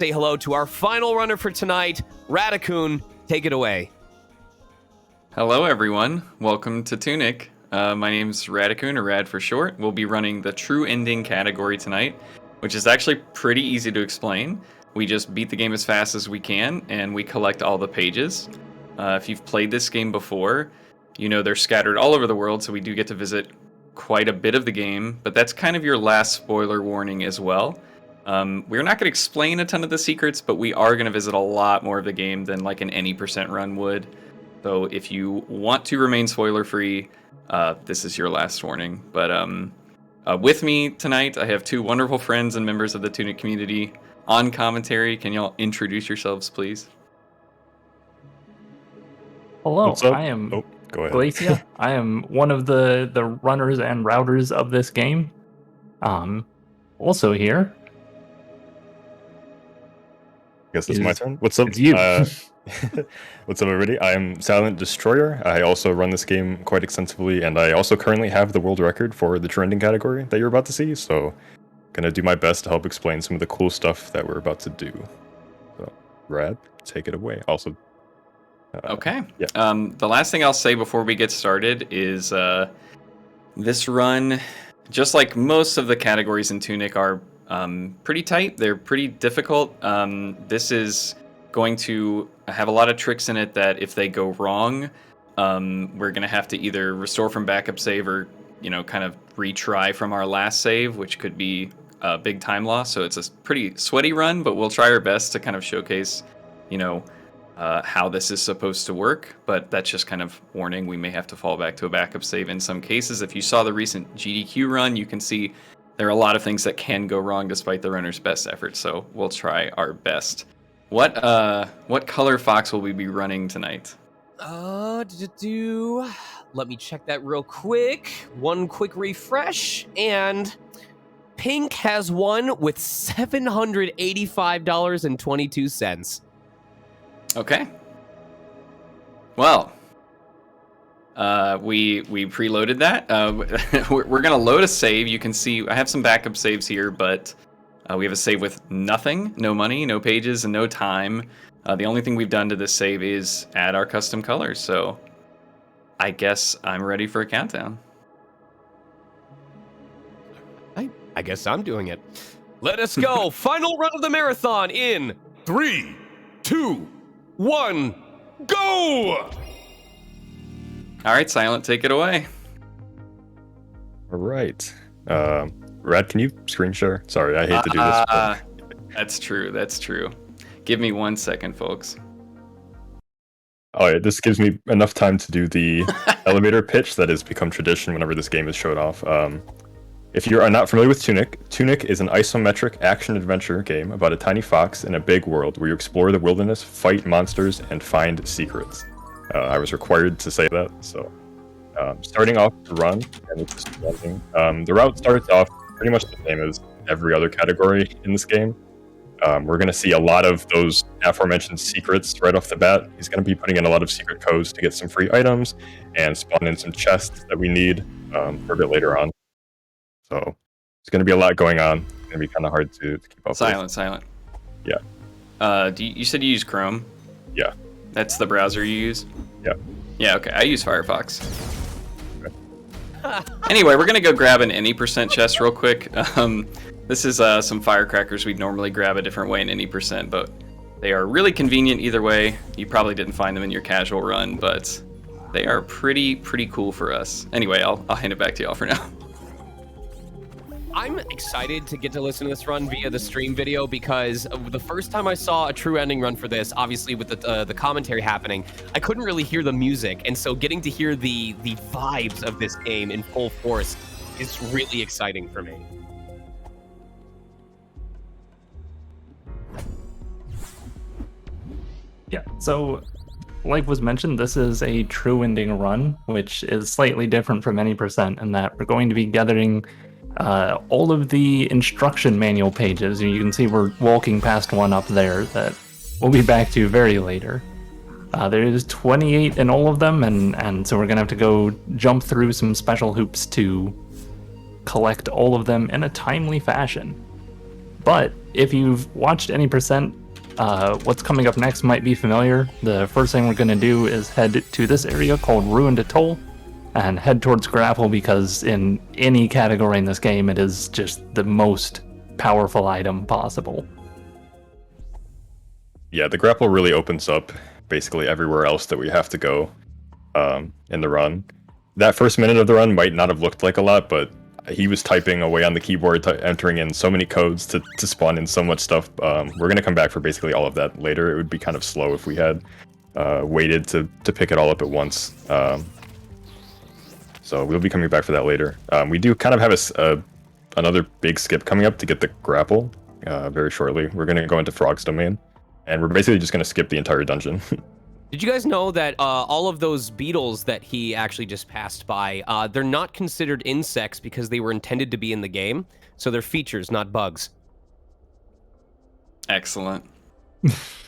say hello to our final runner for tonight, Radicoon. Take it away. Hello, everyone. Welcome to Tunic. My name's Radicoon, or Rad for short. We'll be running the true ending category tonight, which is actually pretty easy to explain. We just beat the game as fast as we can, and we collect all the pages. If you've played this game before, you know they're scattered all over the world, so we do get to visit quite a bit of the game, but that's kind of your last spoiler warning as well. We're not going to explain a ton of the secrets, but we are going to visit a lot more of the game than like an any percent run would. So if you want to remain spoiler-free, this is your last warning. But with me tonight, I have two wonderful friends and members of the Tunic community on commentary. Can y'all introduce yourselves, please? Hello, I am go ahead. Glacia. I am one of the runners and routers of this game. Also here. I guess it's my turn. What's up? It's you. What's up, everybody? I am Silent Destroyer. I also run this game quite extensively, and I also currently have the world record for the trending category that you're about to see, so gonna do my best to help explain some of the cool stuff that we're about to do. So, Rad, take it away. Also, okay. Yeah. The last thing I'll say before we get started is this run, just like most of the categories in Tunic, are pretty tight. They're pretty difficult. This is going to have a lot of tricks in it that if they go wrong, we're going to have to either restore from backup save or, kind of retry from our last save, which could be a big time loss. So it's a pretty sweaty run, but we'll try our best to kind of showcase, how this is supposed to work. But that's just kind of warning. We may have to fall back to a backup save in some cases. If you saw the recent GDQ run, you can see there are a lot of things that can go wrong despite the runner's best efforts. So we'll try our best. What color fox will we be running tonight? Let me check that real quick. One quick refresh, and pink has won with $785.22. Okay. Well, we preloaded that. We're gonna load a save. You can see I have some backup saves here, but we have a save with nothing, no money, no pages, and no time. The only thing we've done to this save is add our custom colors. So I guess I'm ready for a countdown. I guess I'm doing it. Let us go. Final run of the marathon in 3, 2, 1, go! All right, Silent, take it away. All right. Rad, can you screen share? Sorry, I hate to do this. But... That's true. Give me 1 second, folks. Oh, yeah, this gives me enough time to do the elevator pitch that has become tradition whenever this game is showed off. If you are not familiar with Tunic, Tunic is an isometric action-adventure game about a tiny fox in a big world where you explore the wilderness, fight monsters, and find secrets. I was required to say that, so starting off the run, and it's just running. The route starts off pretty much the same as every other category in this game. We're going to see a lot of those aforementioned secrets right off the bat. He's going to be putting in a lot of secret codes to get some free items and spawn in some chests that we need for a bit later on. So it's going to be a lot going on. It's going to be kind of hard to keep up with. Silent. Yeah. You said you use Chrome? Yeah. That's the browser you use? Yeah. Yeah, okay. I use Firefox. Okay. Anyway, we're going to go grab an any percent chest real quick. This is some firecrackers we'd normally grab a different way in any percent, but they are really convenient either way. You probably didn't find them in your casual run, but they are pretty cool for us. Anyway, I'll hand it back to y'all for now. I'm excited to get to listen to this run via the stream video because the first time I saw a true ending run for this, obviously with the commentary happening, I couldn't really hear the music, and so getting to hear the vibes of this game in full force is really exciting for me. Yeah, so like was mentioned, this is a true ending run, which is slightly different from any percent in that we're going to be gathering all of the instruction manual pages. You can see we're walking past one up there that we'll be back to very later. There is 28 in all of them, and so we're going to have to go jump through some special hoops to collect all of them in a timely fashion. But if you've watched any percent, what's coming up next might be familiar. The first thing we're going to do is head to this area called Ruined Atoll and head towards Grapple, because in any category in this game, it is just the most powerful item possible. Yeah, the grapple really opens up basically everywhere else that we have to go in the run. That first minute of the run might not have looked like a lot, but he was typing away on the keyboard, entering in so many codes to spawn in so much stuff. We're going to come back for basically all of that later. It would be kind of slow if we had waited to pick it all up at once. So we'll be coming back for that later. We do kind of have another big skip coming up to get the grapple very shortly. We're going to go into Frog's domain, and we're basically just going to skip the entire dungeon. Did you guys know that all of those beetles that he actually just passed by, they're not considered insects because they were intended to be in the game, so they're features, not bugs. Excellent.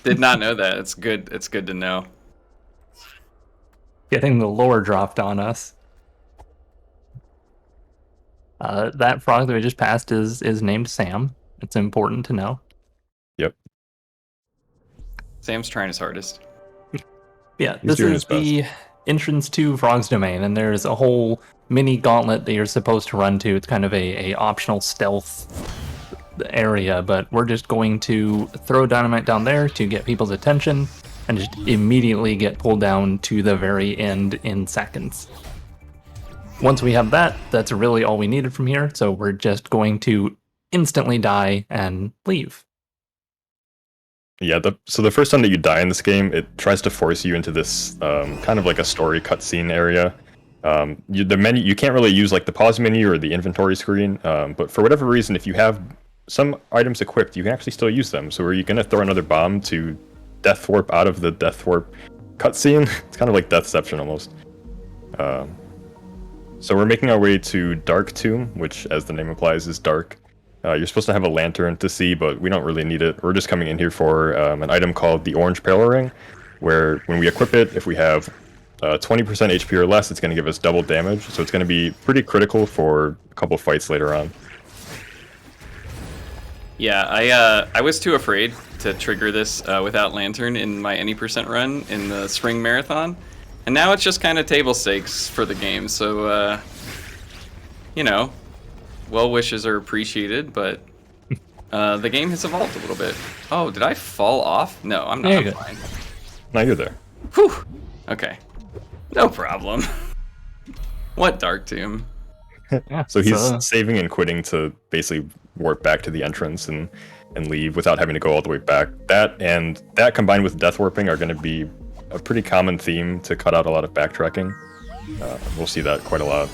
Did not know that. It's good. It's good to know. Getting the lore dropped on us. That frog that we just passed is named Sam. It's important to know. Yep. Sam's trying his hardest. Yeah, He's this doing is his best. the entrance to Frog's Domain, and there's a whole mini gauntlet that you're supposed to run to. It's kind of a optional stealth area, but we're just going to throw dynamite down there to get people's attention and just immediately get pulled down to the very end in seconds. Once we have that, that's really all we needed from here, so we're just going to instantly die and leave. Yeah, so the first time that you die in this game, it tries to force you into this kind of like a story cutscene area. The menu, you can't really use like the pause menu or the inventory screen, but for whatever reason, if you have some items equipped, you can actually still use them. So are you going to throw another bomb to death warp out of the death warp cutscene? It's kind of like Deathception almost. So we're making our way to Dark Tomb, which, as the name implies, is dark. You're supposed to have a lantern to see, but we don't really need it. We're just coming in here for an item called the Orange Parallel Ring, where when we equip it, if we have 20% HP or less, it's going to give us double damage. So it's going to be pretty critical for a couple fights later on. Yeah, I was too afraid to trigger this without lantern in my any percent run in the spring marathon, and now it's just kind of table stakes for the game. So you know, well wishes are appreciated, but the game has evolved a little bit. Oh, did I fall off? No, I'm not. Yeah, I'm you're good. fine. No, you're there. Whew. Okay, no problem. What Dark Tomb? Yeah, So he's saving and quitting to basically warp back to the entrance and leave without having to go all the way back. That combined with death warping are going to be a pretty common theme to cut out a lot of backtracking. We'll see that quite a lot.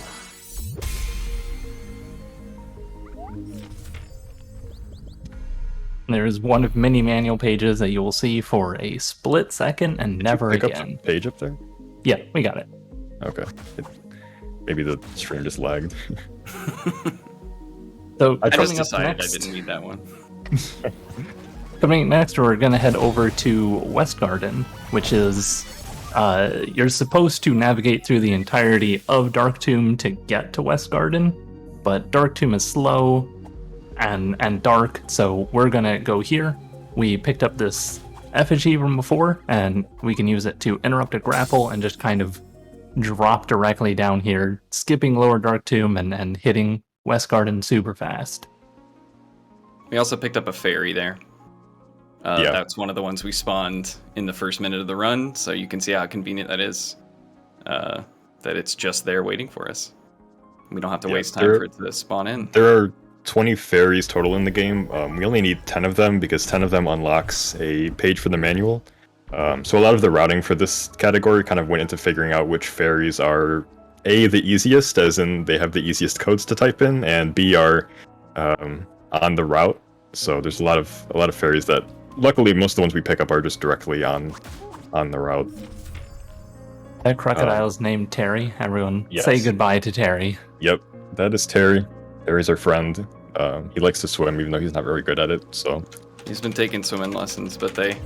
There's one of many manual pages that you will see for a split second and never Pick up again. the page up there? Yeah, we got it. Okay. Maybe the stream just lagged. So I just coming up decided next, I didn't need that one. coming next, we're gonna head over to West Garden, which is you're supposed to navigate through the entirety of Dark Tomb to get to West Garden, but Dark Tomb is slow and dark, so we're gonna go here. We picked up this effigy from before, and we can use it to interrupt a grapple and just kind of drop directly down here, skipping Lower Dark Tomb and hitting West Garden super fast. We also picked up a fairy there. Yeah. That's one of the ones we spawned in the first minute of the run, so you can see how convenient that is. That it's just there waiting for us. We don't have to waste time for it to spawn in. There are 20 fairies total in the game. We only need 10 of them because 10 of them unlocks a page for the manual. So a lot of the routing for this category kind of went into figuring out which fairies are A, the easiest, as in they have the easiest codes to type in, and B, are on the route. So there's a lot of fairies that, luckily, most of the ones we pick up are just directly on the route. That crocodile's named Terry. Everyone Yes. say goodbye to Terry. Yep, that is Terry. Terry's our friend. He likes to swim, even though he's not very good at it. So He's been taking swimming lessons, but they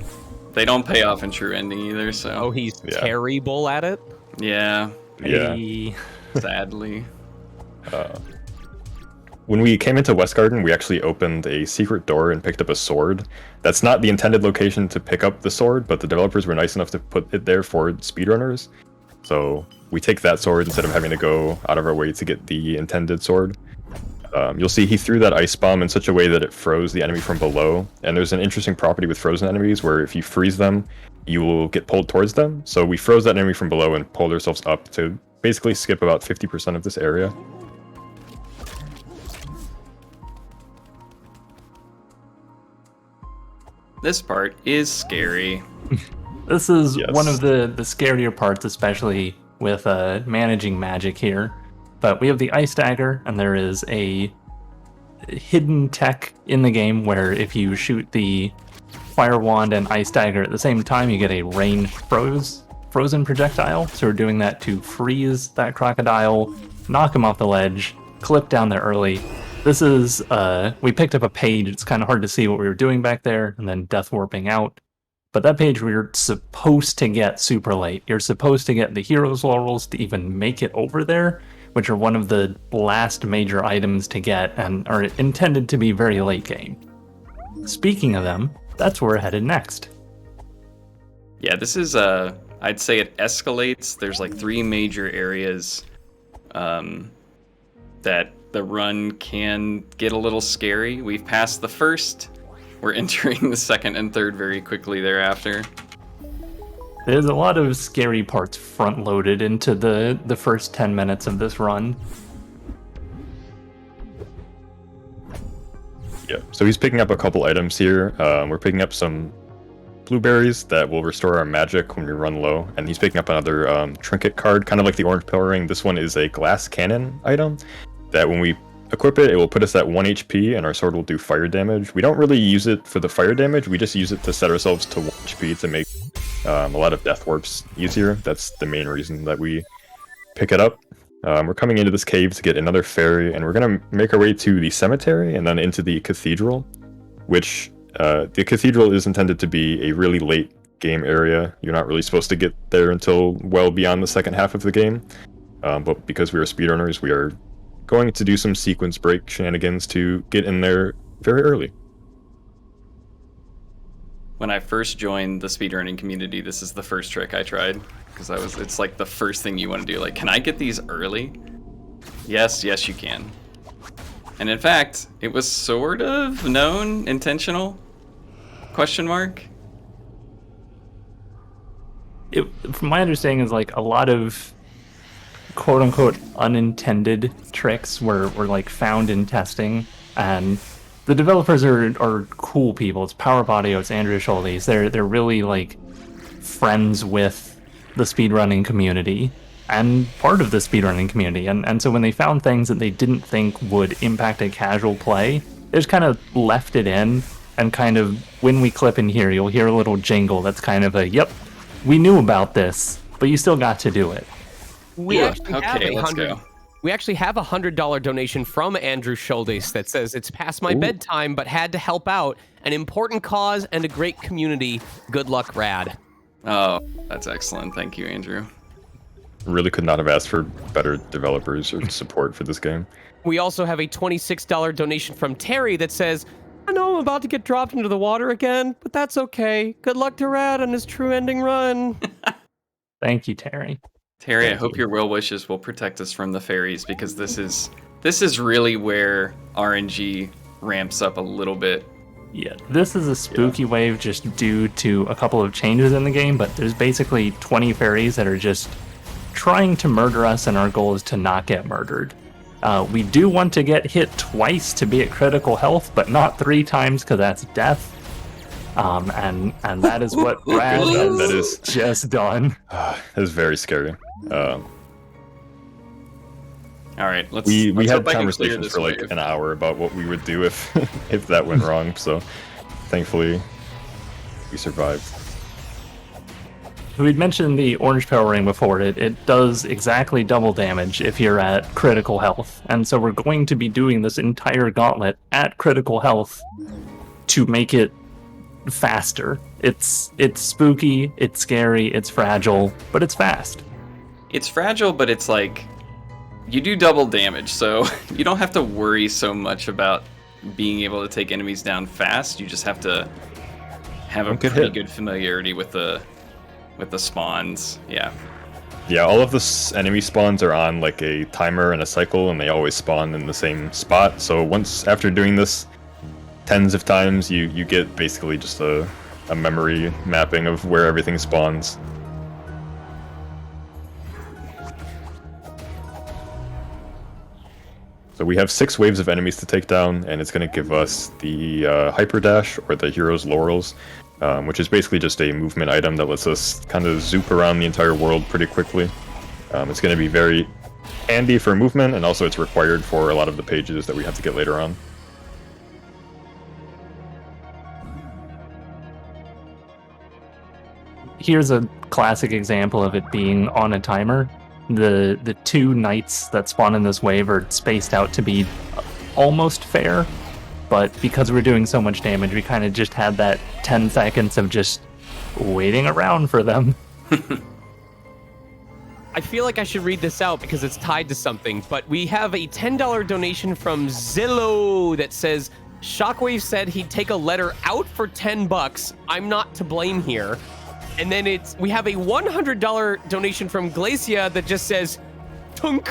don't pay off in true ending either. So Oh, he's Yeah. terrible at it? yeah, yeah. Hey. sadly. when we came into West Garden, we actually opened a secret door and picked up a sword. That's not the intended location to pick up the sword, but the developers were nice enough to put it there for speedrunners. So we take that sword instead of having to go out of our way to get the intended sword. You'll see he threw that ice bomb in such a way that it froze the enemy from below. And there's an interesting property with frozen enemies where if you freeze them, you will get pulled towards them. So we froze that enemy from below and pulled ourselves up to basically skip about 50% of this area. This part is scary. This is Yes. one of the scarier parts, especially with managing magic here. But we have the ice dagger, and there is a hidden tech in the game where if you shoot the fire wand and ice dagger at the same time, you get a ranged frozen projectile. So we're doing that to freeze that crocodile, knock him off the ledge, clip down there early. This is, we picked up a page. It's kind of hard to see what we were doing back there, and then death warping out. But that page we were supposed to get super late. You're supposed to get the hero's laurels to even make it over there, which are one of the last major items to get and are intended to be very late game. Speaking of them, that's where we're headed next. Yeah, this is, I'd say it escalates. There's like 3 major areas that the run can get a little scary. We've passed the first. We're entering the second and third very quickly thereafter. There's a lot of scary parts front-loaded into the first 10 minutes of this run. Yeah, so he's picking up a couple items here. We're picking up some blueberries that will restore our magic when we run low, and he's picking up another trinket card, kind of like the orange pill ring. This one is a glass cannon item that when we equip it, it will put us at 1 HP, and our sword will do fire damage. We don't really use it for the fire damage, we just use it to set ourselves to 1 HP to make a lot of death warps easier. That's the main reason that we pick it up. We're coming into this cave to get another fairy, and we're going to make our way to the cemetery and then into the cathedral, which the cathedral is intended to be a really late game area. You're not really supposed to get there until well beyond the second half of the game, but because we are speedrunners, we are going to do some sequence break shenanigans to get in there very early. When I first joined the speedrunning community, this is the first trick I tried, because it's like the first thing you want to do. Like, can I get these early? Yes, you can. And in fact, it was sort of known, intentional, question mark. From my understanding, is like a lot of quote-unquote unintended tricks were like found in testing, and the developers are cool people. It's Power Audio, it's Andrew Schultes. They're really like friends with the speedrunning community and part of the speedrunning community, and so when they found things that they didn't think would impact a casual play, they just kind of left it in, and kind of when we clip in here, you'll hear a little jingle that's kind of a, yep, we knew about this, but you still got to do it. We actually have Okay, a let's $100. go. We actually have a $100 donation from Andrew Schultes that says it's past my bedtime, but had to help out. An important cause and a great community. Good luck, Rad. Oh, that's excellent. Thank you, Andrew. Really could not have asked for better developers or support for this game. We also have a $26 donation from Terry that says, I know I'm about to get dropped into the water again, but that's okay. Good luck to Rad on his true ending run. Thank you, Terry. Terry, I hope your well wishes will protect us from the fairies, because this is really where RNG ramps up a little bit. Yeah, this is a spooky wave just due to a couple of changes in the game, but there's basically 20 fairies that are just trying to murder us, and our goal is to not get murdered. We do want to get hit twice to be at critical health, but not 3 times, because that's death. And that is what Brad has That is- just done. That is very scary. All right, let's We let's had hope I can clear conversations this for like wave. an hour about what we would do if if that went wrong. So thankfully we survived. We'd mentioned the orange power ring before. It does exactly double damage if you're at critical health. And so we're going to be doing this entire gauntlet at critical health to make it faster. It's spooky, it's scary, it's fragile, but it's fast. It's fragile, but it's like you do double damage, so you don't have to worry so much about being able to take enemies down fast. You just have to have a pretty good familiarity with the spawns. Yeah. Yeah, all of the enemy spawns are on like a timer and a cycle, and they always spawn in the same spot. So after doing this tens of times, you get basically just a memory mapping of where everything spawns. So we have 6 waves of enemies to take down, and it's going to give us the Hyper Dash, or the Hero's Laurels, which is basically just a movement item that lets us kind of zoop around the entire world pretty quickly. It's going to be very handy for movement, and also it's required for a lot of the pages that we have to get later on. Here's a classic example of it being on a timer. The 2 knights that spawn in this wave are spaced out to be almost fair, but because we're doing so much damage, we kind of just had that 10 seconds of just waiting around for them. I feel like I should read this out because it's tied to something, but we have a $10 donation from Zillow that says, Shockwave said he'd take a letter out for $10. I'm not to blame here. And then we have a $100 donation from Glacia that just says, Tunk,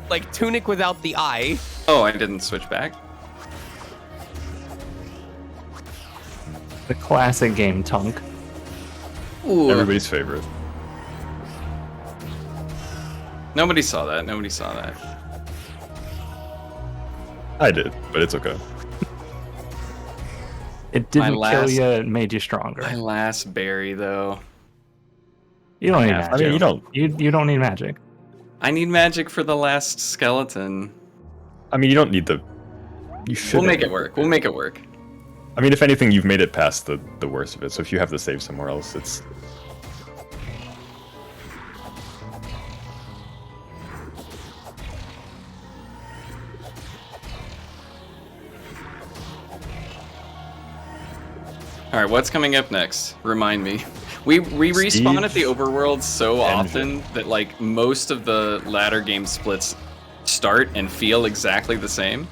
like Tunic without the I. Oh, I didn't switch back. The classic game, Tunk. Ooh. Everybody's favorite. Nobody saw that. Nobody saw that. I did, but it's okay. It didn't kill you, it made you stronger. My last berry, though. You don't need magic. I mean, you don't need magic. I need magic for the last skeleton. I mean, you don't need the... You should. We'll make it work. We'll make it work. I mean, if anything, you've made it past the worst of it, so if you have to save somewhere else, it's... Alright, what's coming up next? Remind me. We respawn at the overworld so often that like most of the latter game splits start and feel exactly the same.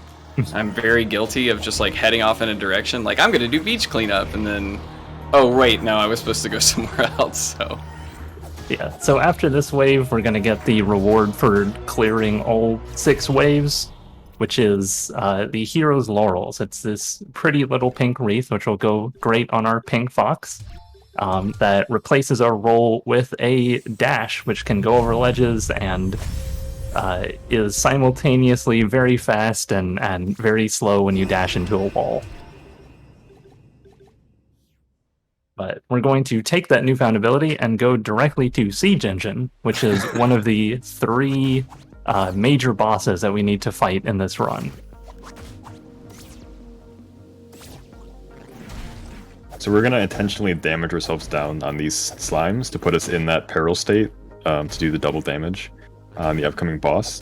I'm very guilty of just like heading off in a direction, like I'm gonna do beach cleanup, and then, oh wait, no, I was supposed to go somewhere else, so. Yeah, so after this wave, we're gonna get the reward for clearing all 6 waves, which is the Hero's Laurels. It's this pretty little pink wreath, which will go great on our pink fox, that replaces our roll with a dash, which can go over ledges and is simultaneously very fast and very slow when you dash into a wall. But we're going to take that newfound ability and go directly to Siege Engine, which is one of the 3 major bosses that we need to fight in this run. So we're going to intentionally damage ourselves down on these slimes to put us in that peril state to do the double damage on the upcoming boss.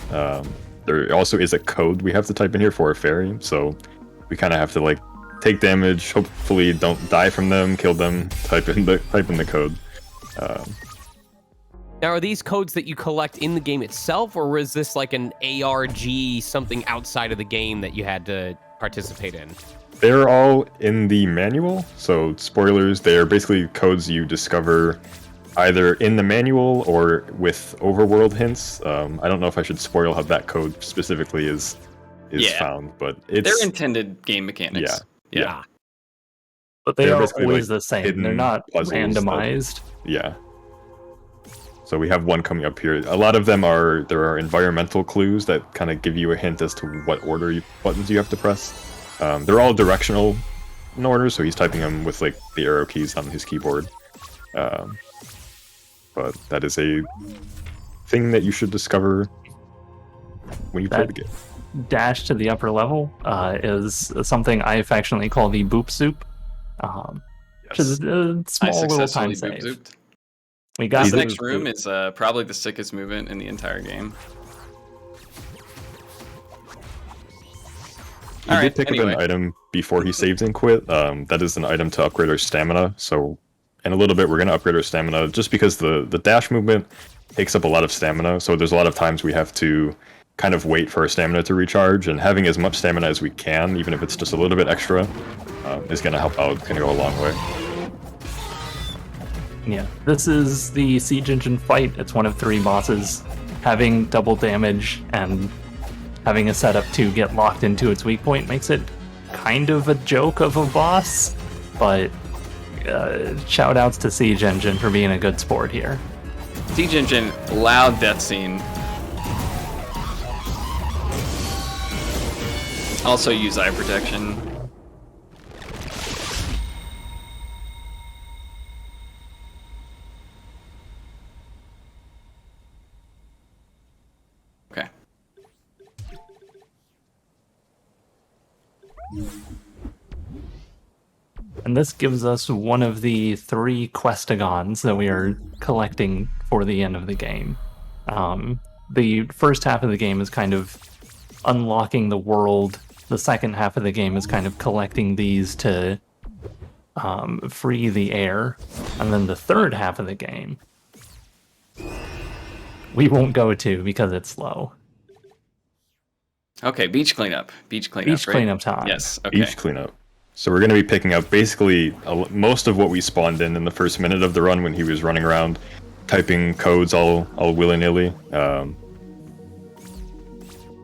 There also is a code we have to type in here for a fairy, so we kind of have to like take damage, hopefully don't die from them, kill them, type in the code. Now, are these codes that you collect in the game itself, or was this like an ARG, something outside of the game that you had to participate in? They're all in the manual, so spoilers, they're basically codes you discover either in the manual or with overworld hints. I don't know if I should spoil how that code specifically is found, but they're intended game mechanics. Yeah. But they They're are basically, always like, the same. hidden They're not puzzles randomized. Yeah. So we have one coming up here. A lot of them there are environmental clues that kind of give you a hint as to what order buttons you have to press. They're all directional in order, so he's typing them with like the arrow keys on his keyboard. But that is a thing that you should discover when you play the game. Dash to the upper level is something I affectionately call the boop soup, which is a small little time save. We got this next room is probably the sickest movement in the entire game. He did pick up an item before he saves and quit. That is an item to upgrade our stamina. So in a little bit, we're going to upgrade our stamina just because the dash movement takes up a lot of stamina. So there's a lot of times we have to kind of wait for our stamina to recharge, and having as much stamina as we can, even if it's just a little bit extra, is going to help out. It's going to go a long way. Yeah, this is the Siege Engine fight. It's one of 3 bosses. Having double damage and having a setup to get locked into its weak point makes it kind of a joke of a boss, but shout outs to Siege Engine for being a good sport here. Siege Engine, loud death scene. Also use eye protection. Okay. And this gives us one of the 3 Questagons that we are collecting for the end of the game. The first half of the game is kind of unlocking the world. The second half of the game is kind of collecting these to free the air. And then the third half of the game, we won't go to because it's slow. Okay, beach cleanup. Beach cleanup, Beach right? cleanup time. Yes, okay. Beach cleanup. So we're going to be picking up basically most of what we spawned in the first minute of the run when he was running around, typing codes all willy-nilly.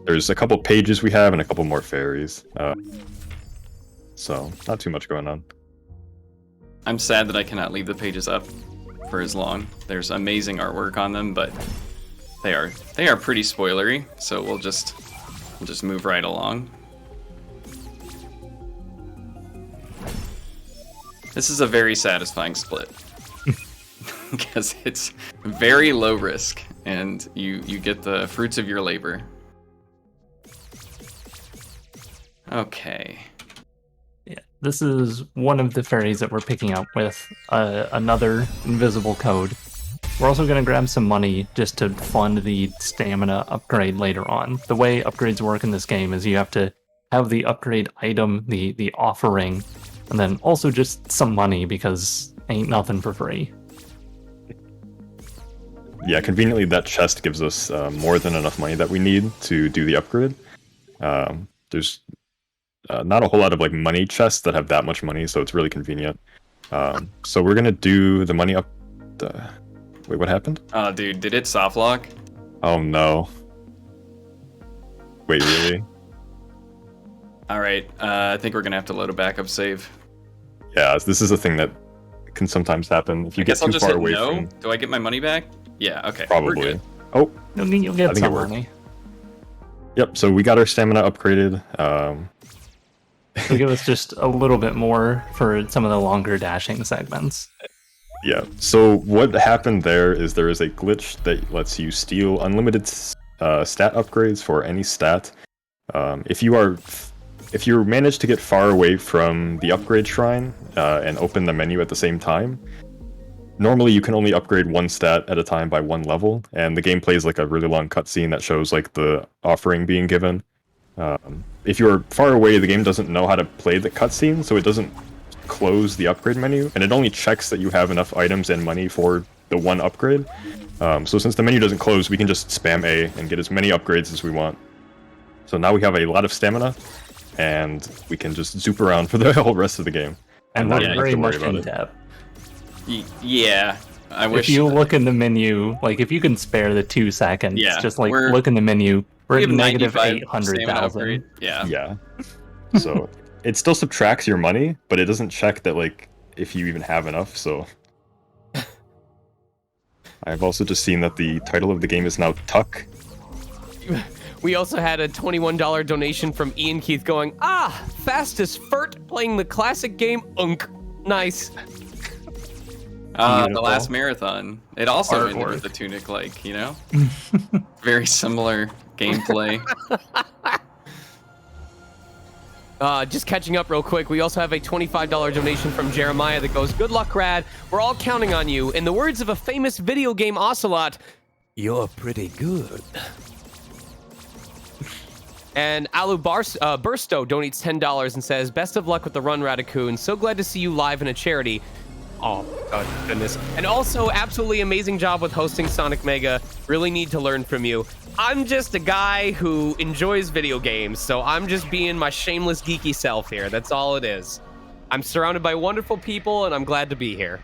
There's a couple pages we have and a couple more fairies. So not too much going on. I'm sad that I cannot leave the pages up for as long. There's amazing artwork on them, but they are pretty spoilery, so we'll just move right along. This is a very satisfying split because it's very low risk and you get the fruits of your labor. Okay. Yeah, this is one of the fairies that we're picking up with another invisible code. We're also going to grab some money just to fund the stamina upgrade later on. The way upgrades work in this game is you have to have the upgrade item, the offering, and then also just some money because ain't nothing for free. Yeah, conveniently that chest gives us more than enough money that we need to do the upgrade. There's not a whole lot of like money chests that have that much money, so it's really convenient. So we're gonna do the money up. Wait, what happened? Oh, dude, did it soft lock? Oh no. Wait, really? All right, I think we're gonna have to load a backup save. Yeah, this is a thing that can sometimes happen if you get Guess I'll too just far hit away no. from. Do I get my money back? Yeah. Okay. We're Probably. good. Oh, You'll I get think some it worked. money. yep. So we got our stamina upgraded. It'll give us just a little bit more for some of the longer dashing segments. Yeah. So what happened there is a glitch that lets you steal unlimited stat upgrades for any stat. If you manage to get far away from the upgrade shrine and open the menu at the same time, normally you can only upgrade one stat at a time by one level, and the game plays like a really long cutscene that shows like the offering being given. If you're far away, the game doesn't know how to play the cutscene, so it doesn't close the upgrade menu, and it only checks that you have enough items and money for the one upgrade. So since the menu doesn't close, we can just spam A and get as many upgrades as we want. So now we have a lot of stamina, and we can just zoop around for the whole rest of the game. And not we're even very have to much worry in about it. depth. Yeah. I wish. If you look in the menu, like if you can spare the 2 seconds, Yeah, just like we're- look in the menu, we're we at have negative 95 stamina 800,000. upgrade. Yeah. Yeah. So it still subtracts your money, but it doesn't check that like if you even have enough. So I've also just seen that the title of the game is now Tuck. We also had a $21 donation from Ian Keith going, fast as Furt playing the classic game Unk. Nice. The Beautiful. last marathon. It also ended Artwork. with the Tunic, like, you know? Very similar gameplay. Just catching up real quick, we also have a $25 donation from Jeremiah that goes, good luck, Rad. We're all counting on you. In the words of a famous video game ocelot, you're pretty good. And Bursto donates $10 and says, best of luck with the run, Radicoon. So glad to see you live in a charity. Oh, goodness. And also, absolutely amazing job with hosting Sonic Mega. Really need to learn from you. I'm just a guy who enjoys video games, so I'm just being my shameless geeky self here. That's all it is. I'm surrounded by wonderful people, and I'm glad to be here.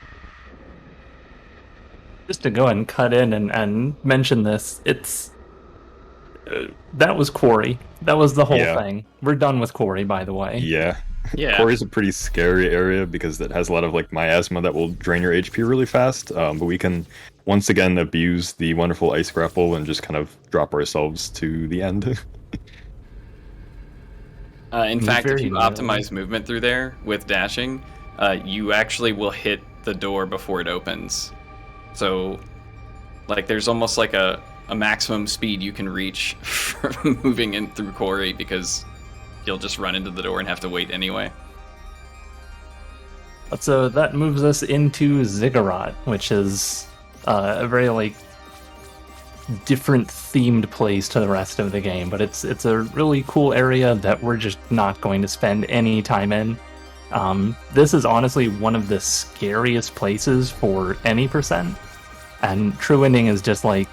Just to go ahead and cut in and mention this, it's that was Quarry. That was the whole thing. We're done with Quarry, by the way. Yeah. Yeah. Quarry's a pretty scary area because it has a lot of like miasma that will drain your HP really fast. But we can once again abuse the wonderful ice grapple and just kind of drop ourselves to the end. In fact, if you optimize movement through there with dashing, you actually will hit the door before it opens. So, like, there's almost like a maximum speed you can reach for moving in through Quarry because you'll just run into the door and have to wait anyway. So that moves us into Ziggurat, which is a very like different themed place to the rest of the game, but it's a really cool area that we're just not going to spend any time in. This is honestly one of the scariest places for any percent, and True Ending is just like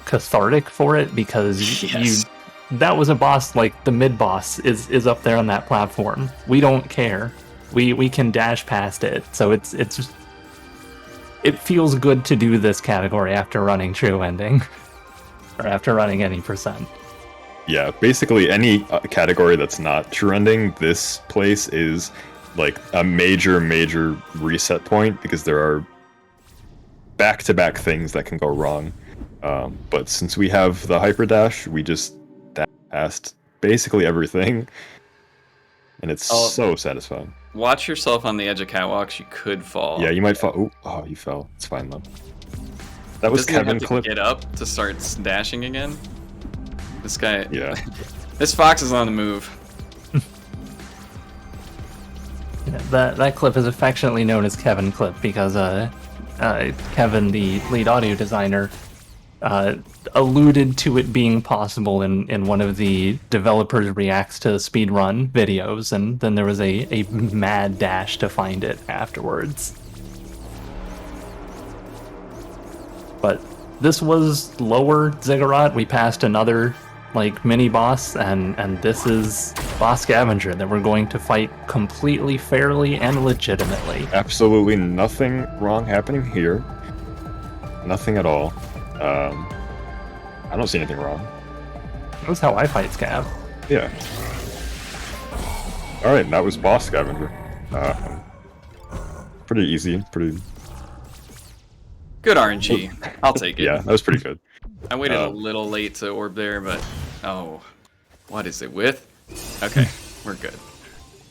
cathartic for it because that was a boss, like the mid boss is up there on that platform. We don't care. We can dash past it. So it's just, it feels good to do this category after running True Ending or after running any percent. Yeah, basically any category that's not True Ending, this place is like a major reset point because there are back-to-back things that can go wrong. But since we have the hyper dash, we just dash past basically everything, and it's so satisfying. Watch yourself on the edge of catwalks. You could fall. Yeah, you might fall. Oh, you fell. It's fine though. That was Kevin clip. Get up to start dashing again. This guy. Yeah. This fox is on the move. That clip is affectionately known as Kevin clip because Kevin, the lead audio designer, alluded to it being possible in one of the developers reacts to speedrun videos, and then there was a mad dash to find it afterwards. But this was lower Ziggurat. We passed another like mini boss, and this is Boss Scavenger that we're going to fight completely fairly and legitimately. Absolutely nothing wrong happening here. Nothing at all. I don't see anything wrong. That's how I fight Scav. Yeah. Alright, that was Boss Scavenger. Pretty easy, pretty... Good RNG. I'll take it. Yeah, that was pretty good. I waited a little late to orb there, but... Oh. What is it with? Okay, we're good.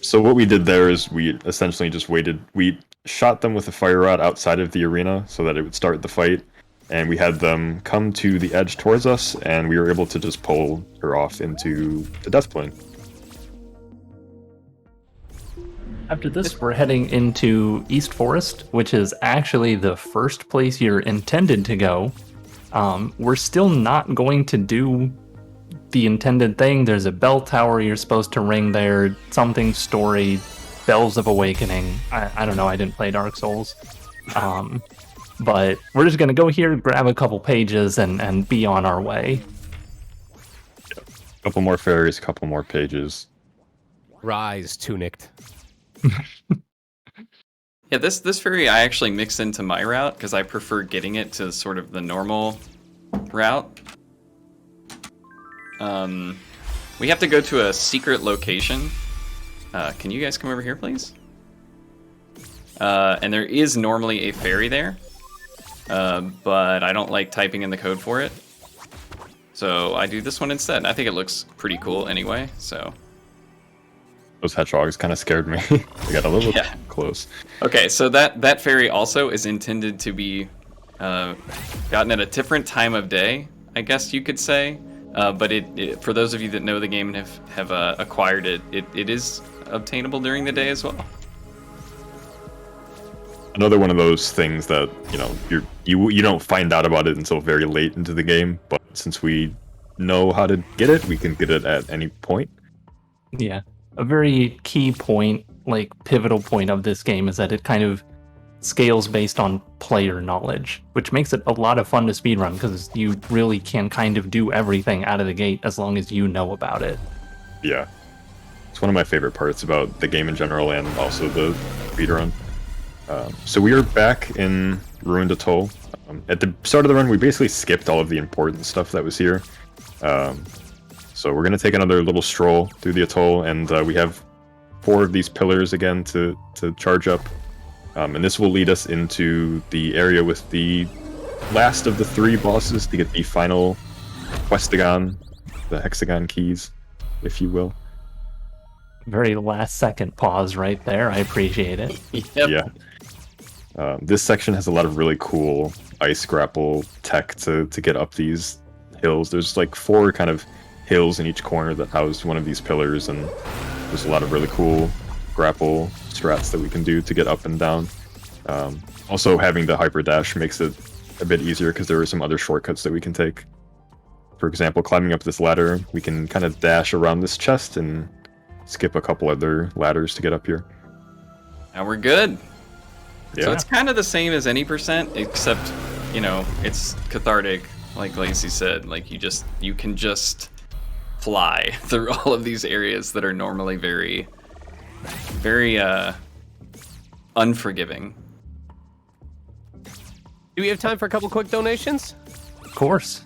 So what we did there is we essentially just waited. We shot them with a fire rod outside of the arena so that it would start the fight. And we had them come to the edge towards us, and we were able to just pull her off into the death plane. After this, we're heading into East Forest, which is actually the first place you're intended to go. We're still not going to do the intended thing. There's a bell tower you're supposed to ring there, something story, Bells of Awakening. I don't know, I didn't play Dark Souls. But we're just going to go here, grab a couple pages, and be on our way. A couple more fairies, a couple more pages. Rise, Tunic. Yeah, this fairy I actually mixed into my route because I prefer getting it to sort of the normal route. We have to go to a secret location. Can you guys come over here, please? And there is normally a fairy there. But I don't like typing in the code for it. So I do this one instead. I think it looks pretty cool anyway, so... Those hedgehogs kind of scared me. They got a little close. Okay, so that fairy also is intended to be gotten at a different time of day, I guess you could say. But it for those of you that know the game and have acquired it, it is obtainable during the day as well. Another one of those things that, you don't find out about it until very late into the game, but since we know how to get it, we can get it at any point. Yeah. A very key point, like pivotal point of this game is that it kind of scales based on player knowledge, which makes it a lot of fun to speedrun because you really can kind of do everything out of the gate as long as you know about it. Yeah. It's one of my favorite parts about the game in general and also the speedrun. So we are back in Ruined Atoll. At the start of the run, we basically skipped all of the important stuff that was here. So we're going to take another little stroll through the atoll, and we have 4 of these pillars again to charge up. And this will lead us into the area with the last of the 3 bosses to get the final questagon, the hexagon keys, if you will. Very last second pause right there. I appreciate it. Yep. Yeah. This section has a lot of really cool ice grapple tech to get up these hills. There's like 4 kind of hills in each corner that house one of these pillars, and there's a lot of really cool grapple strats that we can do to get up and down. Also, having the hyper dash makes it a bit easier because there are some other shortcuts that we can take. For example, climbing up this ladder, we can kind of dash around this chest and skip a couple other ladders to get up here. Now we're good. Yeah. So it's kind of the same as any percent, except, you know, it's cathartic, like Lacey said. Like, you can just fly through all of these areas that are normally very, very unforgiving. Do we have time for a couple quick donations? Of course.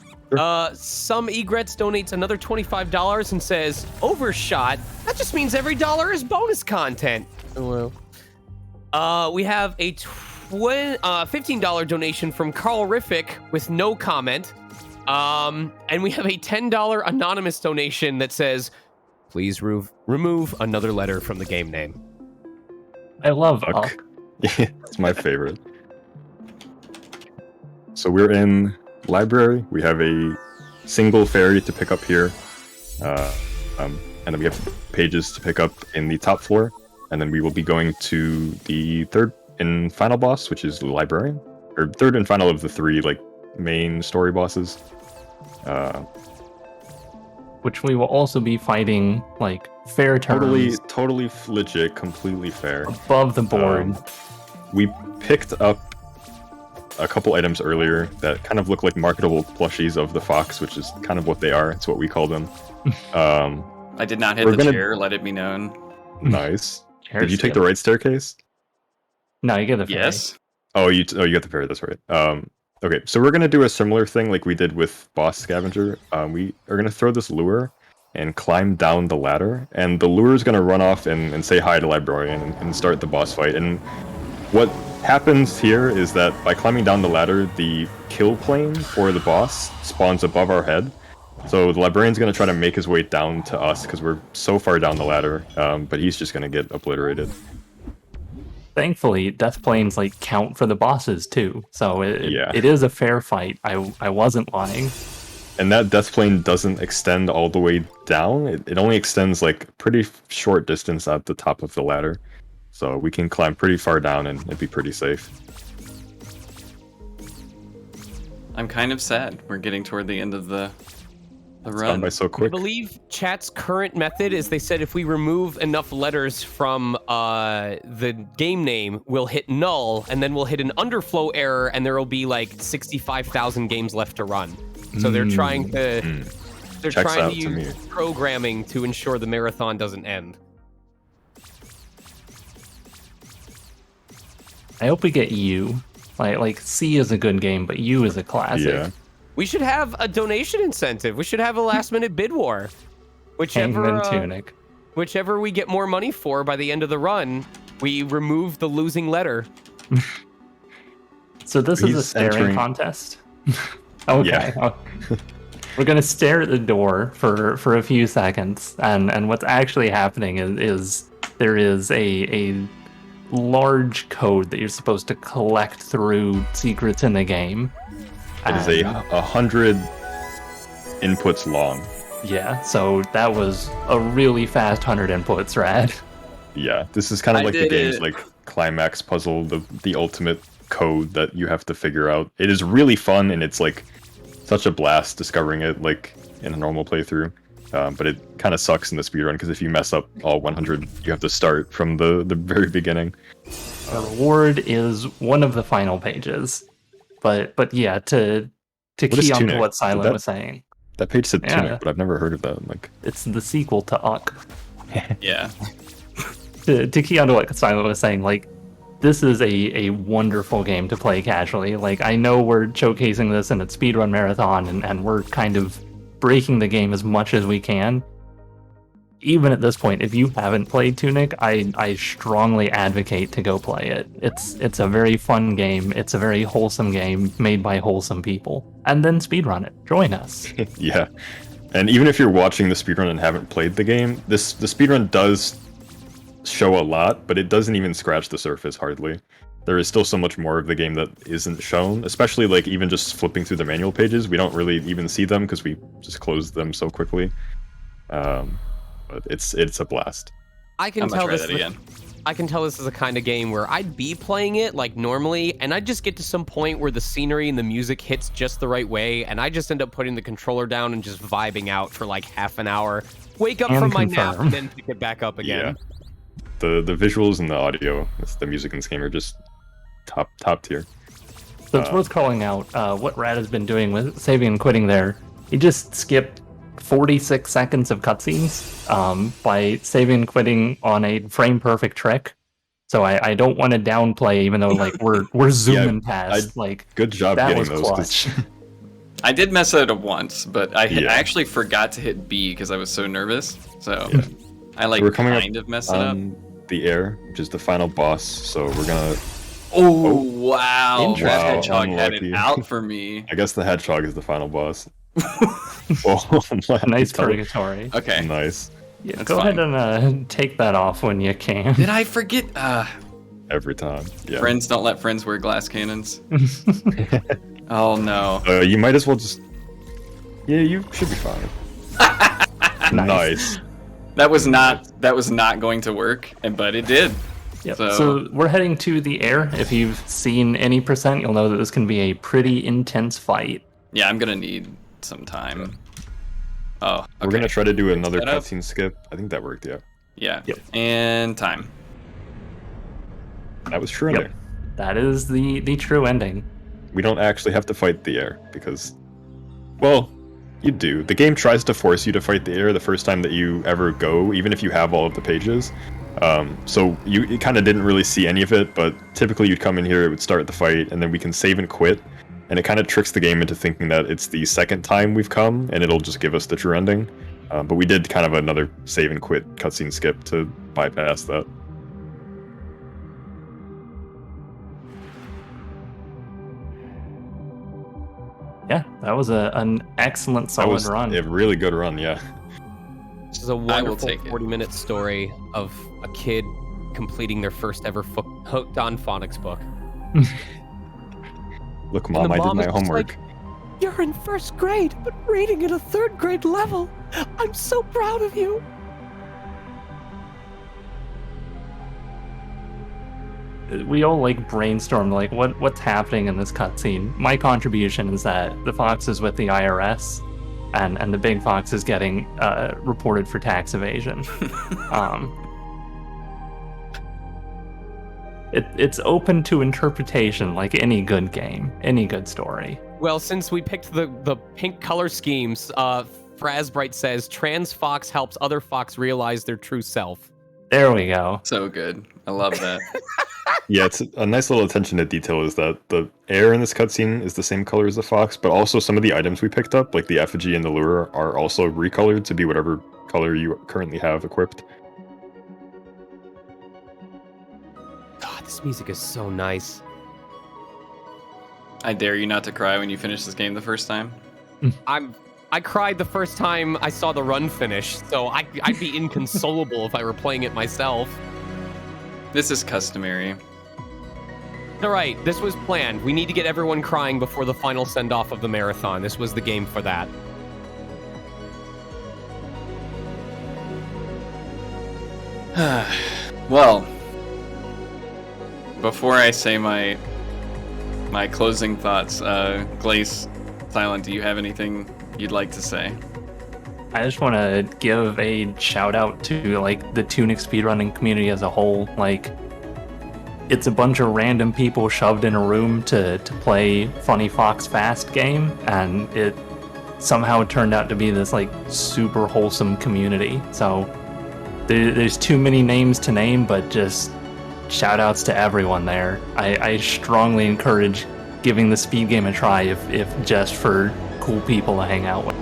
Some Egrets donates another $25 and says, "Overshot? That just means every dollar is bonus content." Hello. We have a $15 donation from Carl Riffick with no comment. And we have a $10 anonymous donation that says, "Please remove another letter from the game name." I love Fuck. Yeah, it's my favorite. So we're in library. We have a single fairy to pick up here. And then we have pages to pick up in the top floor. And then we will be going to the 3rd and final boss, which is the librarian. Or 3rd and final of the 3 like main story bosses. Which we will also be fighting like fair terms, Totally legit, completely fair. above the board. We picked up a couple items earlier that kind of look like marketable plushies of the fox, which is kind of what they are. It's what we call them. I did not hit We're the gonna- chair, let it be known. Nice. Chair Did you take skill. the right staircase? No, you get the fairy. Yes. Oh, you got the fairy. That's right. Okay, so we're gonna do a similar thing like we did with Boss Scavenger. We are gonna throw this lure and climb down the ladder, and the lure is gonna run off and say hi to Librarian and start the boss fight. And what happens here is that by climbing down the ladder, the kill plane for the boss spawns above our head. So the Librarian's gonna try to make his way down to us because we're so far down the ladder, but he's just gonna get obliterated. Thankfully, death planes like count for the bosses too, so Yeah. it is a fair fight. I wasn't lying. And that death plane doesn't extend all the way down. It only extends like pretty short distance at the top of the ladder. So we can climb pretty far down and it'd be pretty safe. I'm kind of sad. We're getting toward the end of the It's run. gone by so I quick. believe chat's current method is they said if we remove enough letters from the game name, we'll hit null, and then we'll hit an underflow error, and there will be like 65,000 games left to run. So they're trying to they're Checks trying out to to use me. programming to ensure the marathon doesn't end. I hope we get U. Like C is a good game, but U is a classic. Yeah. We should have a donation incentive. We should have a last minute bid war. Hangman Tunic. Whichever we get more money for by the end of the run, we remove the losing letter. So this is a He's staring entering- contest. Okay. Yeah. We're gonna stare at the door for a few seconds, and what's actually happening is there is a large code that you're supposed to collect through secrets in the game. It is a 100 inputs long. Yeah, so that was a really fast 100 inputs, Rad. Yeah, this is kind of I like the did game's it. like climax puzzle, the ultimate code that you have to figure out. It is really fun and it's like such a blast discovering it like in a normal playthrough. But it kind of sucks in the speedrun because if you mess up all 100, you have to start from the very beginning. The reward is one of the final pages. But yeah, to What is key on to Tunic? what Did Silent that- was saying, That page said Yeah. Tunic, but I've never heard of that. Like, it's the sequel to Uck. Yeah. To key on to what Silent was saying, like, this is a wonderful game to play casually. Like, I know we're showcasing this in a speedrun marathon, and we're kind of breaking the game as much as we can. Even at this point, if you haven't played Tunic, I strongly advocate to go play it. It's a very fun game. It's a very wholesome game made by wholesome people. And then speedrun it. Join us. yeah. And even if you're watching the speedrun and haven't played the game, the speedrun does show a lot, but it doesn't even scratch the surface hardly. There is still so much more of the game that isn't shown, especially like even just flipping through the manual pages. We don't really even see them because we just close them so quickly. But it's a blast. I can I'm gonna tell try this. that again. I can tell this is a kind of game where I'd be playing it like normally, and I'd just get to some point where the scenery and the music hits just the right way, and I just end up putting the controller down and just vibing out for like half an hour, wake up Can from my nap, confirm. and then pick it back up again. The visuals and the audio, the music in this game are just top tier. So it's worth calling out what Rad has been doing with saving and quitting there. He just skipped 46 seconds of cutscenes by saving and quitting on a frame perfect trick. So I don't want to downplay, even though like we're zooming past. Like, Good job that getting was those. 'cause- clutch. I did mess it up once, but I Yeah. actually forgot to hit B because I was so nervous. So Yeah. I like We're coming up kind of messed it up. the air, which is the final boss. So we're gonna. Oh wow! Interesting. That Wow, hedgehog had it unlucky. out for me. I guess the hedgehog is the final boss. Oh, Nice tell- purgatory. Okay. Nice. Yeah, That's go fine. ahead and take that off when you can. Did I forget? Every time. Yeah. Friends don't let friends wear glass cannons. Oh no. You might as well just. Yeah, you should be fine. Nice. That was not going to work, but it did. Yep. So- So we're heading to the air. If you've seen any percent, you'll know that this can be a pretty intense fight. Yeah, I'm gonna need some time. Oh, okay. We're gonna try to do another that up. cutscene skip. I think that worked. Yeah. Yeah. Yep. And time. That was true. Yep. ending. That is the true ending. We don't actually have to fight the air because, well, you do. The game tries to force you to fight the air the first time that you ever go, even if you have all of the pages. So you kind of didn't really see any of it, but typically you'd come in here, it would start the fight, and then we can save and quit, and it kind of tricks the game into thinking that it's the second time we've come, and it'll just give us the true ending. But we did kind of another save and quit cutscene skip to bypass that. Yeah, that was an excellent, That solid was run. a really good run, yeah. This is a will wonderful take it. 40-minute story of a kid completing their first ever hooked on phonics book. Look, And Mom, the I did mom my is just homework. like, "You're in first grade, but reading at a third grade level. I'm so proud of you." We all like brainstormed like what's happening in this cutscene. My contribution is that the fox is with the IRS, and the big fox is getting reported for tax evasion. It's open to interpretation, like any good game, any good story. Well, since we picked the pink color schemes, Frazbright says trans fox helps other fox realize their true self. There we go. So good. I love that. Yeah, it's a nice little attention to detail is that the air in this cutscene is the same color as the fox, but also some of the items we picked up, like the effigy and the lure, are also recolored to be whatever color you currently have equipped. God, this music is so nice. I dare you not to cry when you finish this game the first time. I cried the first time I saw the run finish, so I'd be inconsolable if I were playing it myself. This is customary. All right, this was planned. We need to get everyone crying before the final send-off of the marathon. This was the game for that. Well, before I say my closing thoughts, Glace, Silent, do you have anything you'd like to say? I just want to give a shout out to like the Tunic speedrunning community as a whole. Like, it's a bunch of random people shoved in a room to play Funny Fox Fast game, and it somehow turned out to be this like super wholesome community. So there's too many names to name, but just shout outs to everyone there. I strongly encourage giving the speed game a try if just for cool people to hang out with.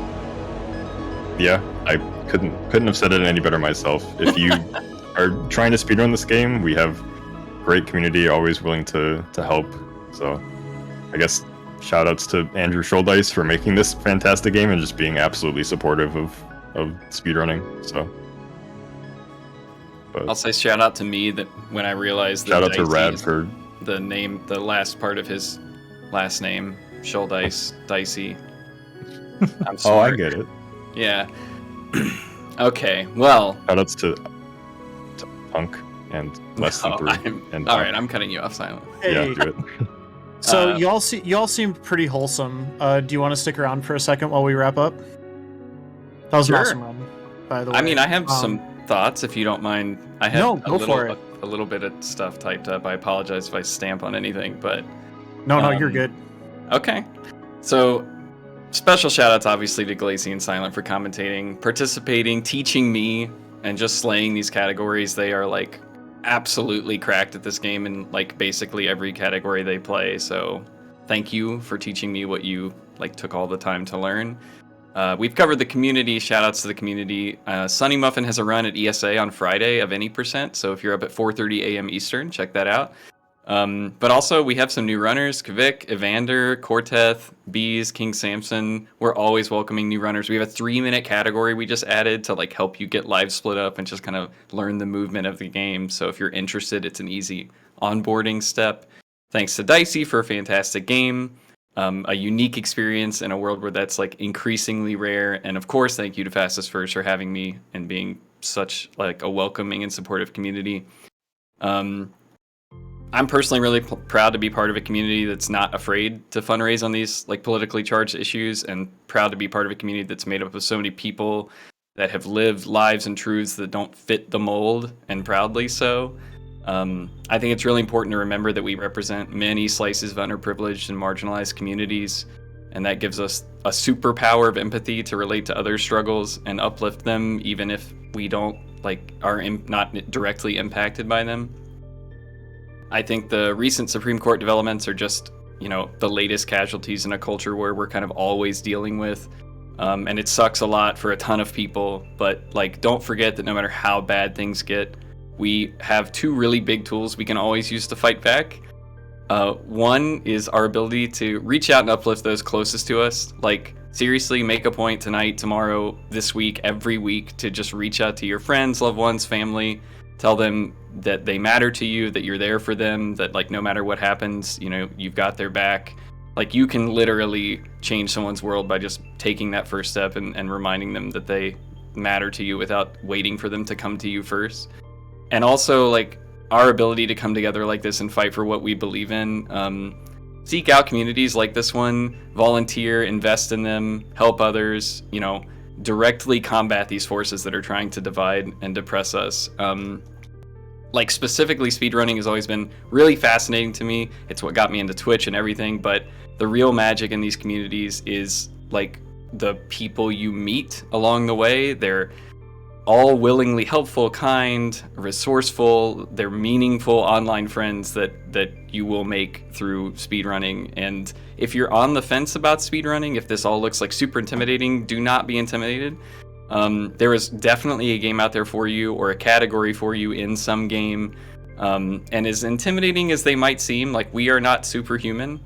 Yeah, I couldn't have said it any better myself. If you are trying to speedrun this game, we have great community, always willing to help. So I guess shout outs to Andrew Schuldice for making this fantastic game and just being absolutely supportive of speedrunning. So I'll say shout out to me that when I realized that shout out to Dicey Rad is for the last part of his last name, Schuldice, Dicey. I'm oh, smart. I get it. Yeah. Okay, well. Shoutouts to Punk and Less Than Three. And all right, I'm cutting you off, Silent. Hey. Yeah, do it. So y'all seem pretty wholesome. Do you want to stick around for a second while we wrap up? That was Sure. an awesome run, by the way. I mean, I have some thoughts, if you don't mind. I have a little bit of stuff typed up. I apologize if I stamp on anything, but No, you're good. okay. So, special shout outs obviously to Glacy and Silent for commentating, participating, teaching me, and just slaying these categories. They are like absolutely cracked at this game in like basically every category they play. So, thank you for teaching me what you like took all the time to learn. We've covered the community. Shout outs to the community. Sunny Muffin has a run at ESA on Friday of any percent. So if you're up at 4:30 a.m. Eastern, check that out. But also we have some new runners: Kvik, Evander, Corteth, Bees, King Samson. We're always welcoming new runners. We have a 3-minute category we just added to like help you get live split up and just kind of learn the movement of the game. So if you're interested, it's an easy onboarding step. Thanks to Dicey for a fantastic game. A unique experience in a world where that's like increasingly rare. And of course, thank you to Fastest First for having me and being such like a welcoming and supportive community. I'm personally really proud to be part of a community that's not afraid to fundraise on these like politically charged issues, and proud to be part of a community that's made up of so many people that have lived lives and truths that don't fit the mold, and proudly so. I think it's really important to remember that we represent many slices of underprivileged and marginalized communities, and that gives us a superpower of empathy to relate to others' struggles and uplift them, even if we don't are not directly impacted by them. I think the recent Supreme Court developments are just, the latest casualties in a culture where we're kind of always dealing with, and it sucks a lot for a ton of people, but don't forget that no matter how bad things get, we have 2 really big tools we can always use to fight back. One is our ability to reach out and uplift those closest to us. Seriously, make a point tonight, tomorrow, this week, every week to just reach out to your friends, loved ones, family. Tell them that they matter to you, that you're there for them, that no matter what happens, you've got their back. You can literally change someone's world by just taking that first step and reminding them that they matter to you without waiting for them to come to you first. And also, our ability to come together like this and fight for what we believe in. Seek out communities like this one, volunteer, invest in them, help others, directly combat these forces that are trying to divide and depress us. Specifically, speedrunning has always been really fascinating to me. It's what got me into Twitch and everything, but the real magic in these communities is, the people you meet along the way. They're all willingly helpful, kind, resourceful. They're meaningful online friends that you will make through speedrunning. And if you're on the fence about speedrunning, if this all looks super intimidating, do not be intimidated. There is definitely a game out there for you, or a category for you in some game. And as intimidating as they might seem, we are not superhuman.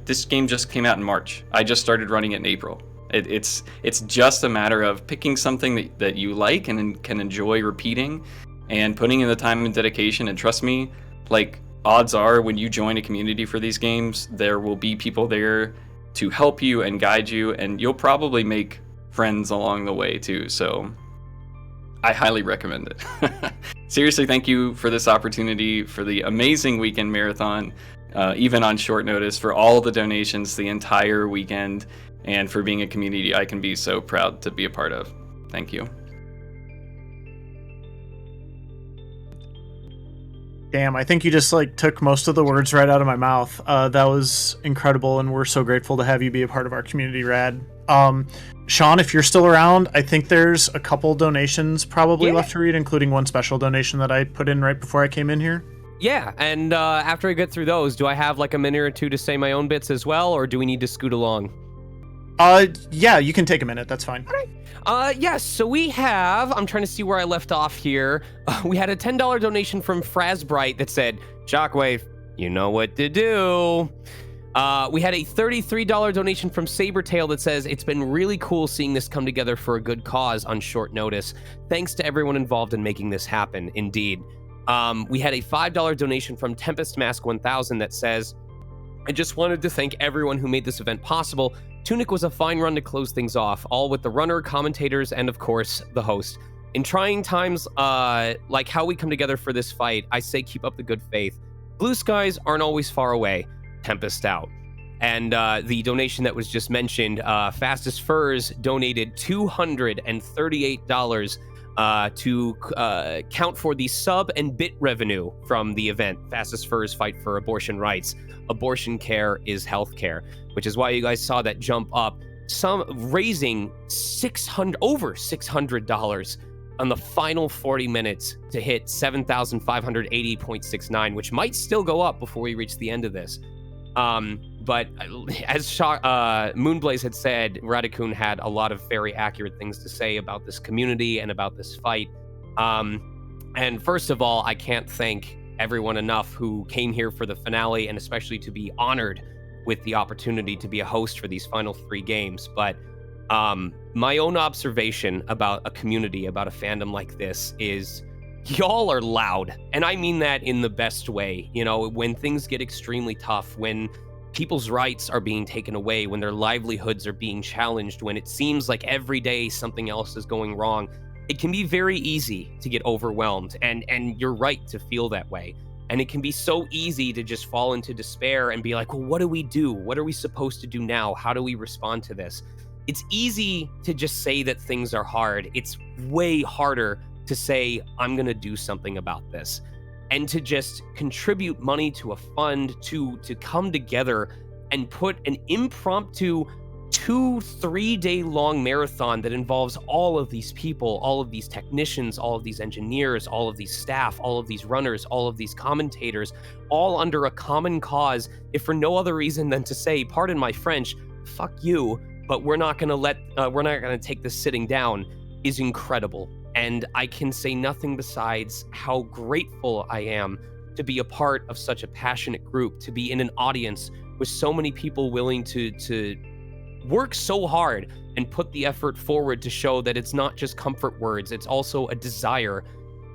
This game just came out in March. I just started running it in April. It's just a matter of picking something that you like and can enjoy repeating, and putting in the time and dedication. And trust me, odds are when you join a community for these games, there will be people there to help you and guide you, and you'll probably make friends along the way too. So I highly recommend it. Seriously, thank you for this opportunity, for the amazing weekend marathon, even on short notice, for all the donations the entire weekend, and for being a community I can be so proud to be a part of. Thank you. Damn, I think you just like took most of the words right out of my mouth. That was incredible, and we're so grateful to have you be a part of our community, Rad. Sean, if you're still around, I think there's a couple donations probably left to read, including one special donation that I put in right before I came in here. Yeah, and after I get through those, do I have like a minute or two to say my own bits as well, or do we need to scoot along? Yeah, you can take a minute. That's fine. Yes, so we have, I'm trying to see where I left off here. We had a $10 donation from Frazbright that said, Shockwave, you know what to do. We had a $33 donation from Sabertail that says, it's been really cool seeing this come together for a good cause on short notice. Thanks to everyone involved in making this happen, indeed. We had a $5 donation from Tempest Mask 1000 that says, I just wanted to thank everyone who made this event possible. Tunic was a fine run to close things off, all with the runner, commentators, and of course, the host. In trying times like how we come together for this fight, I say keep up the good faith. Blue skies aren't always far away. Tempest out. And the donation that was just mentioned, Fastest Furs donated $238 to count for the sub and bit revenue from the event. Fastest Furs fight for abortion rights. Abortion care is health care, which is why you guys saw that jump up, some raising over $600 on the final 40 minutes to hit 7,580.69, which might still go up before we reach the end of this. But as Moonblaze had said, Radicoon had a lot of very accurate things to say about this community and about this fight. And first of all, I can't thank everyone enough who came here for the finale, and especially to be honored with the opportunity to be a host for these final 3 games. But my own observation about a community, about a fandom like this is y'all are loud. And I mean that in the best way. You know, when things get extremely tough, when people's rights are being taken away, when their livelihoods are being challenged, when it seems like every day something else is going wrong, it can be very easy to get overwhelmed. And you're right to feel that way. And it can be so easy to just fall into despair and be like, well, what do we do? What are we supposed to do now? How do we respond to this? It's easy to just say that things are hard. It's way harder to say, I'm going to do something about this, and to just contribute money to a fund, to come together and put an impromptu 2-3 day long marathon that involves all of these people, all of these technicians, all of these engineers, all of these staff, all of these runners, all of these commentators, all under a common cause, if for no other reason than to say, pardon my French, fuck you, but we're not going to take this sitting down, is incredible. And I can say nothing besides how grateful I am to be a part of such a passionate group, to be in an audience with so many people willing to work so hard and put the effort forward to show that it's not just comfort words, it's also a desire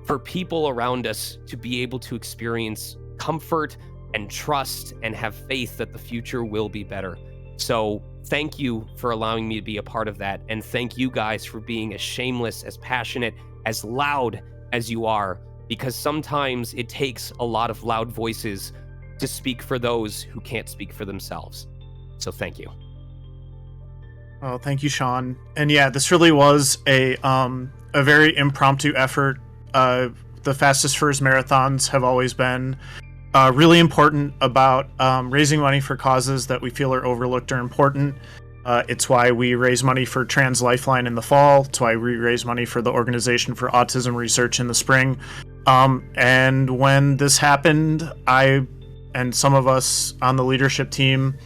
for people around us to be able to experience comfort and trust and have faith that the future will be better. So thank you for allowing me to be a part of that. And thank you guys for being as shameless, as passionate, as loud as you are, because sometimes it takes a lot of loud voices to speak for those who can't speak for themselves. So thank you. Oh, thank you, Sean. And yeah, this really was a very impromptu effort. The Fastest Furs marathons have always been really important about raising money for causes that we feel are overlooked or important. It's why we raise money for Trans Lifeline in the fall. It's why we raise money for the Organization for Autism Research in the spring. And when this happened, I and some of us on the leadership team,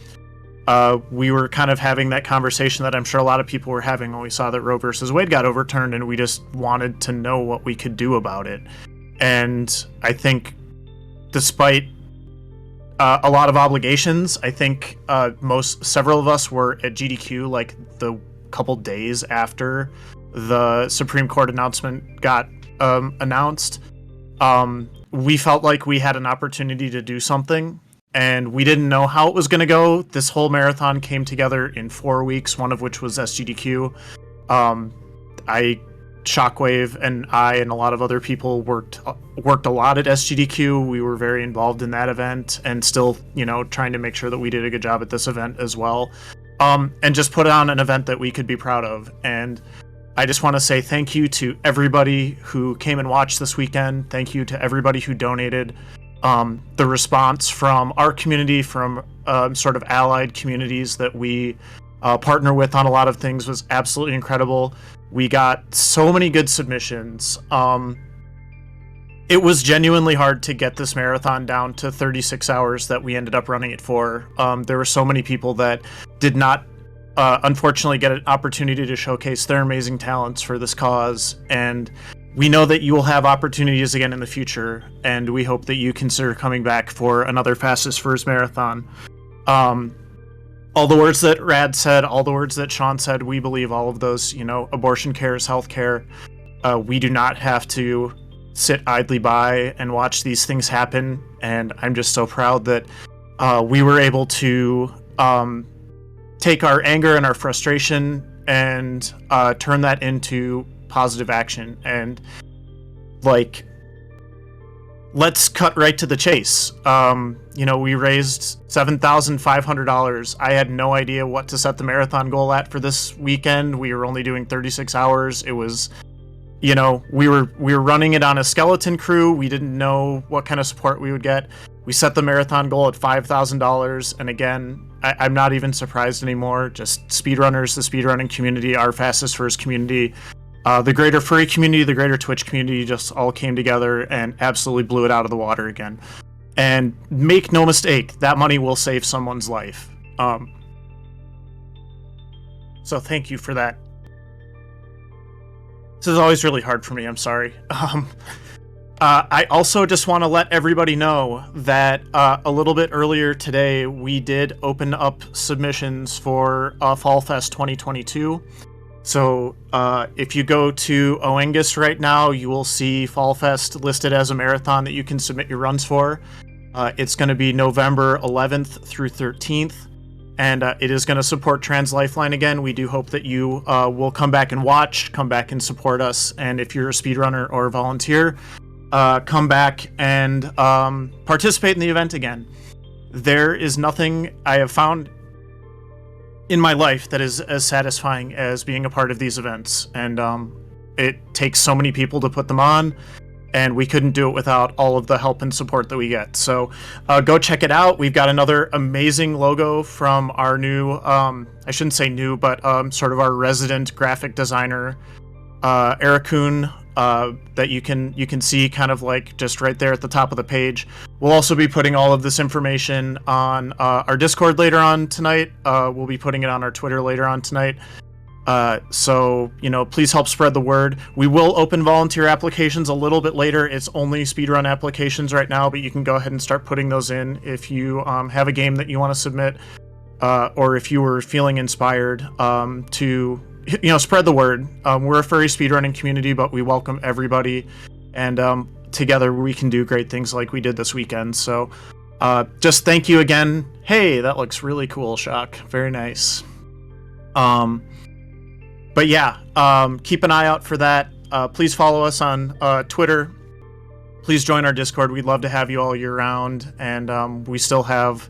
we were kind of having that conversation that I'm sure a lot of people were having when we saw that Roe versus Wade got overturned, and we just wanted to know what we could do about it. And I think despite a lot of obligations, I think several of us were at GDQ like the couple days after the Supreme Court announcement got announced. We felt like we had an opportunity to do something, and we didn't know how it was going to go. This whole marathon came together in 4 weeks, one of which was SGDQ. Shockwave and I and a lot of other people worked a lot at SGDQ. We were very involved in that event, and still, trying to make sure that we did a good job at this event as well. And just put on an event that we could be proud of. And I just want to say thank you to everybody who came and watched this weekend. Thank you to everybody who donated. The response from our community, from sort of allied communities that we partner with on a lot of things, was absolutely incredible. We got so many good submissions. It was genuinely hard to get this marathon down to 36 hours that we ended up running it for. There were so many people that did not, unfortunately, get an opportunity to showcase their amazing talents for this cause. And we know that you will have opportunities again in the future, and we hope that you consider coming back for another Fastest Furs marathon. All the words that Rad said, all the words that Sean said, we believe all of those. Abortion care is healthcare. We do not have to sit idly by and watch these things happen, and I'm just so proud that we were able to take our anger and our frustration and turn that into positive action. And let's cut right to the chase. We raised $7,500. I had no idea what to set the marathon goal at for this weekend. We were only doing 36 hours. It was, we were running it on a skeleton crew. We didn't know what kind of support we would get. We set the marathon goal at $5,000. And again, I'm not even surprised anymore. Just speedrunners, the speedrunning community, our Fastest Furs community, the greater furry community, the greater Twitch community just all came together and absolutely blew it out of the water again. And make no mistake, that money will save someone's life. So thank you for that. This is always really hard for me, I'm sorry. I also just want to let everybody know that a little bit earlier today, we did open up submissions for Fall Fest 2022. So if you go to Oengus right now, you will see Fall Fest listed as a marathon that you can submit your runs for. It's going to be November 11th through 13th, and it is going to support Trans Lifeline again. We do hope that you will come back and watch, come back and support us, and if you're a speedrunner or a volunteer, come back and participate in the event again. There is nothing I have found in my life that is as satisfying as being a part of these events, and it takes so many people to put them on, and we couldn't do it without all of the help and support that we get. So go check it out. We've got another amazing logo from our new, I shouldn't say new, but sort of our resident graphic designer, radicoon, that you can see kind of like just right there at the top of the page. We'll also be putting all of this information on our Discord later on tonight. We'll be putting it on our Twitter later on tonight. So please help spread the word. We will open volunteer applications a little bit later. It's only speedrun applications right now, but you can go ahead and start putting those in if you have a game that you want to submit, or if you were feeling inspired to spread the word. We're a furry speedrunning community, but we welcome everybody, and together we can do great things like we did this weekend. So just thank you again. Hey, that looks really cool, Shock. Very nice. But yeah, keep an eye out for that. Please follow us on Twitter. Please join our Discord. We'd love to have you all year round, and we still have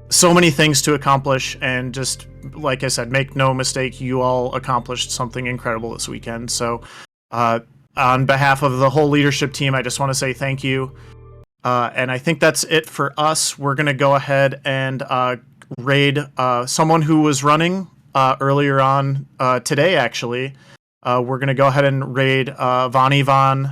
so many things to accomplish, and just like I said, make no mistake, you all accomplished something incredible this weekend. So on behalf of the whole leadership team, I just want to say thank you. And I think that's it for us. We're going to go ahead and raid someone who was running earlier on today, actually. We're going to go ahead and raid Von